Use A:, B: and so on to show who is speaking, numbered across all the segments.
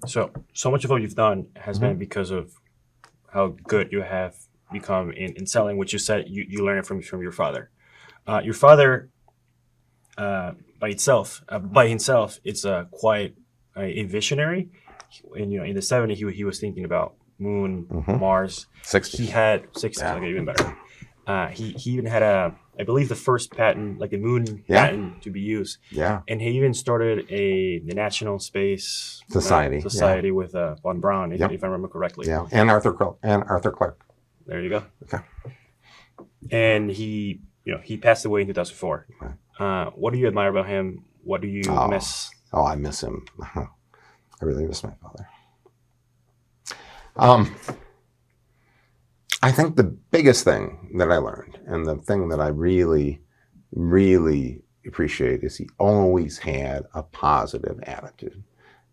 A: So much of what you've done has been because of how good you have become in selling, which you said you learned it from your father. Your father, by himself, it's quite a visionary. And in the 70s, he was thinking about moon, Mars.
B: 60s.
A: He had 60s, okay, even better. He even had I believe the first patent, like the moon patent, to be used.
B: Yeah.
A: And he even started the National Space
B: Society
A: with von Braun, if I remember correctly.
B: Yeah, and Arthur Clarke.
A: There you go.
B: Okay.
A: And he passed away in 2004. Right. What do you admire about him? What do you miss?
B: Oh, I miss him. I really miss my father. I think the biggest thing that I learned, and the thing that I really, really appreciate, is he always had a positive attitude.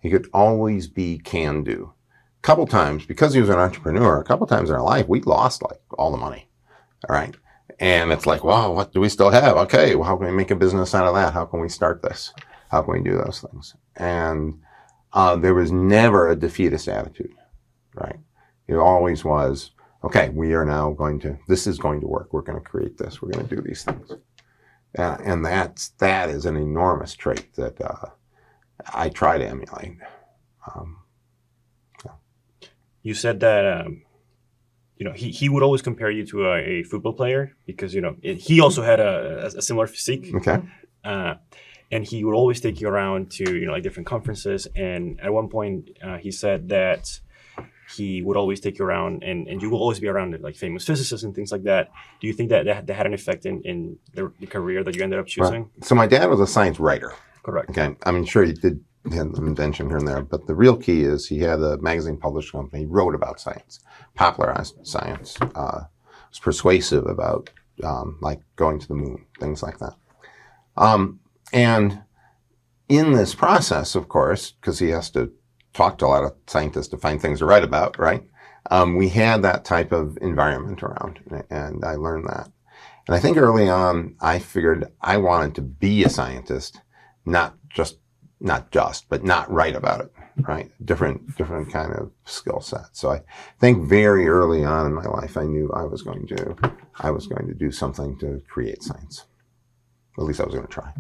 B: He could always be can-do. A couple times, because he was an entrepreneur, a couple times in our life, we lost like all the money. All right. And it's like, wow, what do we still have? Okay, well, how can we make a business out of that? How can we start this? How can we do those things? And there was never a defeatist attitude, right? It always was, okay, this is going to work. We're going to create this. We're going to do these things. And that is an enormous trait that I try to emulate.
A: You said that, he would always compare you to a football player because, he also had a similar physique.
B: Okay.
A: And he would always take you around to, like different conferences. And at one point, he said that he would always take you around and you will always be around like famous physicists and things like that. Do you think that had an effect in the career that you ended up choosing?
B: Right. So my dad was a science writer.
A: Correct.
B: Okay. I mean, sure, he had an invention here and there, but the real key is he had a magazine publishing company. He wrote about science, popularized science, was persuasive about like going to the moon, things like that. And in this process, of course, because he has to talk to a lot of scientists to find things to write about, right? We had that type of environment around, and I learned that. And I think early on, I figured I wanted to be a scientist, not write about it, right? Different kind of skill set. So I think very early on in my life, I knew I was going to do something to create science. At least I was going to try.